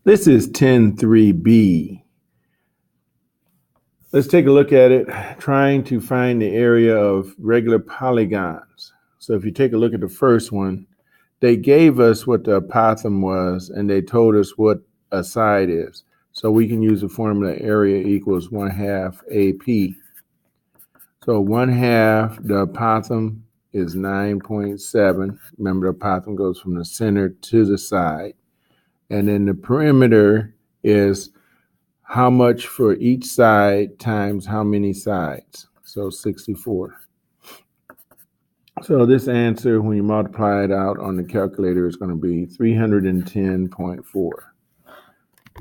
This is 10.3b. Let's take a look at it, trying to find the area of regular polygons. So if you take a look at the first one, they gave us what the apothem was, and they told us what a side is. So we can use the formula area equals 1/2 AP. So 1/2, the apothem is 9.7. Remember, the apothem goes from the center to the side. And then the perimeter is how much for each side times how many sides. So 64. So this answer, when you multiply it out on the calculator, is going to be 310.4.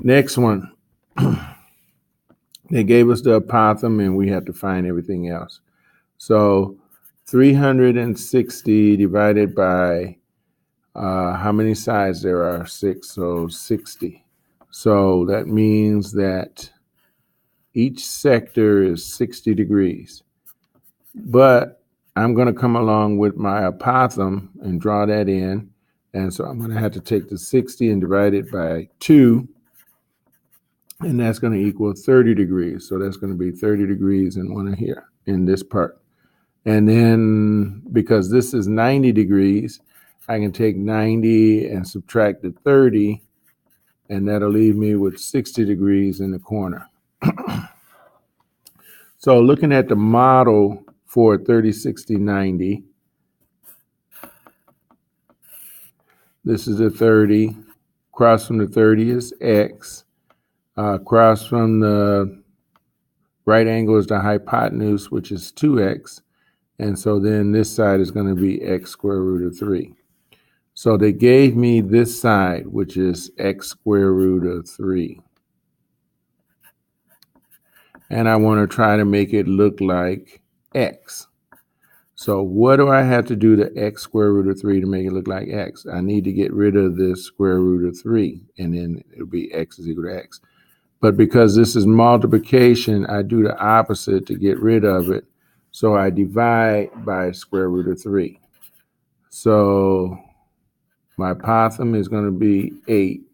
Next one. They gave us the apothem, and we had to find everything else. So 360 divided by how many sides there are? 6, so 60. So that means that each sector is 60 degrees. But I'm going to come along with my apothem and draw that in. And so I'm going to have to take the 60 and divide it by 2. And that's going to equal 30 degrees. So that's going to be 30 degrees in one here, in this part. And then because this is 90 degrees, I can take 90 and subtract the 30, and that'll leave me with 60 degrees in the corner. So looking at the model for 30, 60, 90, this is the 30. Across from the 30 is X. Across from the right angle is the hypotenuse, which is 2X. And so then this side is going to be X square root of 3. So they gave me this side, which is X square root of 3. And I want to try to make it look like X. So what do I have to do to X square root of 3 to make it look like X? I need to get rid of this square root of 3, and then it'll be X is equal to X. But because this is multiplication, I do the opposite to get rid of it. So I divide by square root of 3. So my apothem is going to be 8.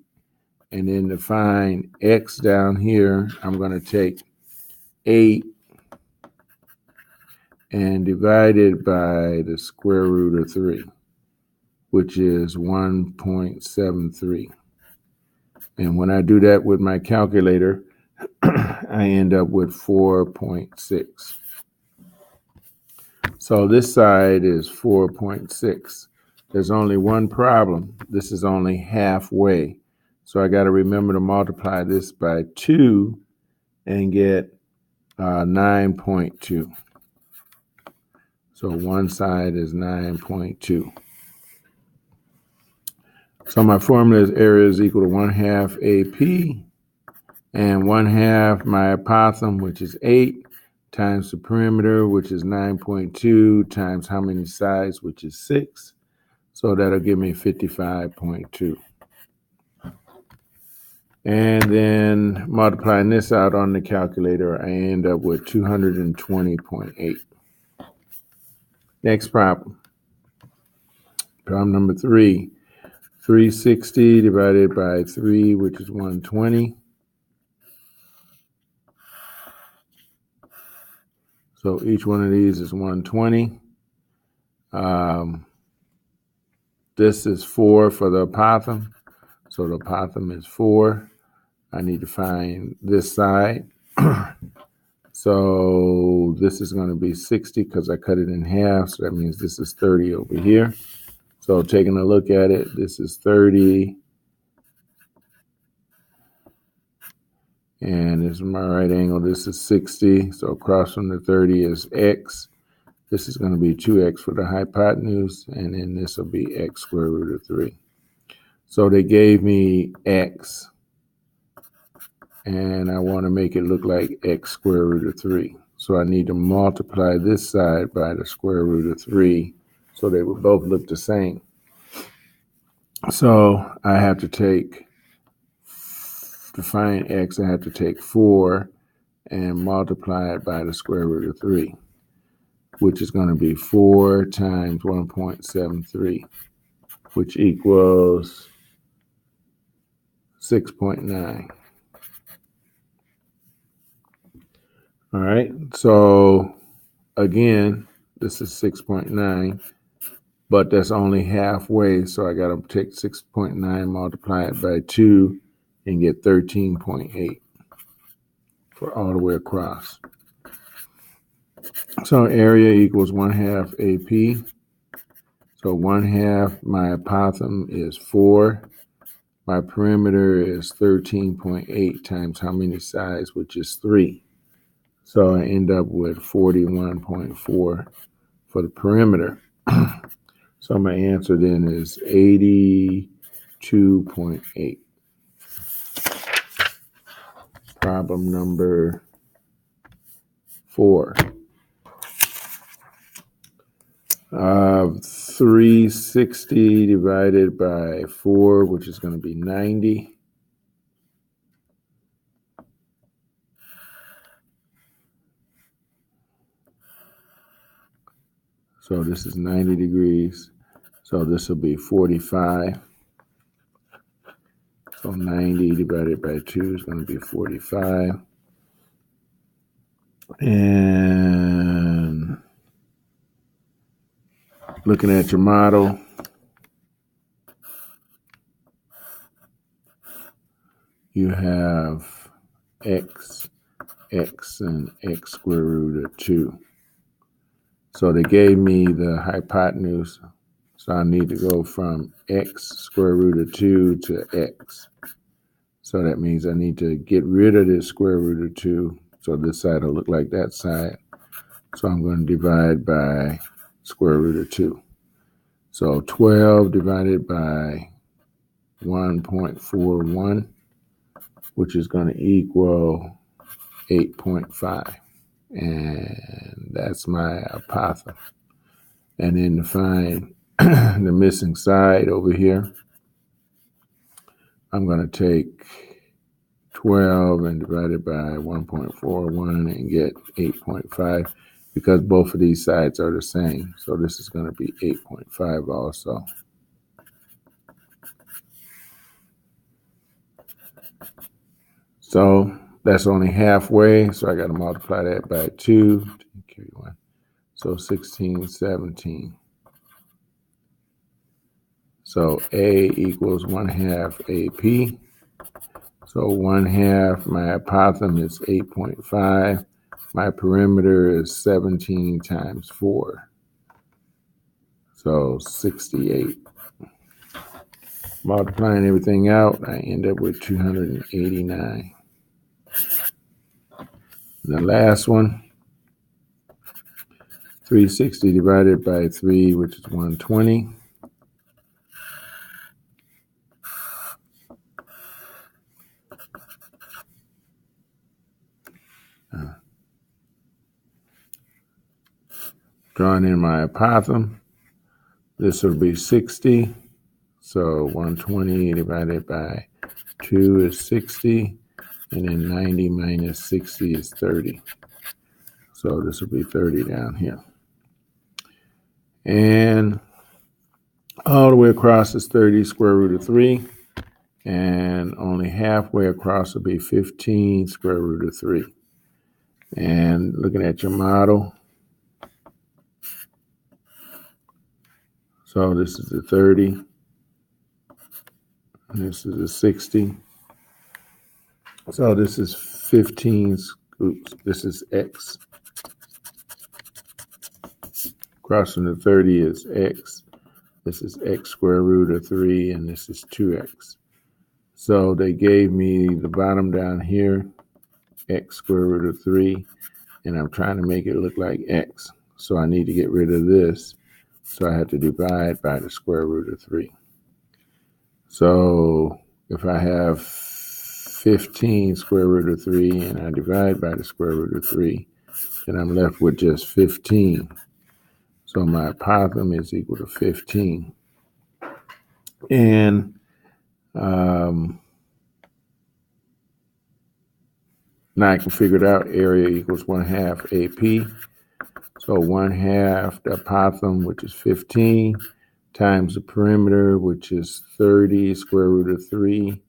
And then to find X down here, I'm going to take 8 and divide it by the square root of 3, which is 1.73. And when I do that with my calculator, I end up with 4.6. So this side is 4.6. There's only one problem. This is only halfway. So I got to remember to multiply this by 2 and get 9.2. So one side is 9.2. So my formula is area is equal to 1/2 AP, and 1/2 my apothem, which is 8, times the perimeter, which is 9.2, times how many sides, which is 6. So that'll give me 55.2. And then multiplying this out on the calculator, I end up with 220.8. Next problem. Problem number 3. 360 divided by 3, which is 120. So each one of these is 120. This is 4 for the apothem. So the apothem is 4. I need to find this side. So this is going to be 60 because I cut it in half. So that means this is 30 over here. So taking a look at it, this is 30. And this is my right angle. This is 60. So across from the 30 is X. This is going to be 2X for the hypotenuse. And then this will be X square root of 3. So they gave me X. And I want to make it look like X square root of 3. So I need to multiply this side by the square root of 3. So they would both look the same. So I have to take, to find X, I have to take 4 and multiply it by the square root of 3, which is going to be 4 times 1.73, which equals 6.9. All right, so again, this is 6.9, but that's only halfway, so I got to take 6.9, multiply it by 2, and get 13.8 for all the way across. So area equals 1/2 AP. So 1/2, my apothem is 4. My perimeter is 13.8 times how many sides, which is 3. So I end up with 41.4 for the perimeter. So my answer then is 82.8. Problem number 4. 360 divided by 4, which is going to be 90. So this is 90 degrees. So this will be 45. So 90 divided by 2 is going to be 45. And looking at your model, you have x, and x square root of 2. So they gave me the hypotenuse, so I need to go from x square root of 2 to x. So that means I need to get rid of this square root of 2, so this side will look like that side. So I'm going to divide by square root of 2. So 12 divided by 1.41, which is going to equal 8.5. And that's my apothem. And then to find the missing side over here, I'm going to take 12 and divide it by 1.41 and get 8.5, because both of these sides are the same. So this is going to be 8.5 also. So that's only halfway, so I got to multiply that by 2. So 16, 17. So A equals 1/2 AP. So 1/2, my apothem is 8.5. My perimeter is 17 times 4. So 68. Multiplying everything out, I end up with 289. The last one, 360 divided by 3, which is 120. Drawing in my apothem, this will be 60. So 120 divided by 2 is 60. And then 90 minus 60 is 30. So this will be 30 down here. And all the way across is 30 square root of 3. And only halfway across will be 15 square root of 3. And looking at your model, so this is the 30. This is the 60. So this is 15, this is x. Across from the 30 is x. This is x square root of 3, and this is 2x. So they gave me the bottom down here, x square root of 3, and I'm trying to make it look like x. So I need to get rid of this. So I have to divide by the square root of 3. So if I have 15 square root of 3 and I divide by the square root of 3, then I'm left with just 15. So my apothem is equal to 15. And now I can figure it out. Area equals 1/2 AP. So 1/2 the apothem, which is 15, times the perimeter, which is 30 square root of 3,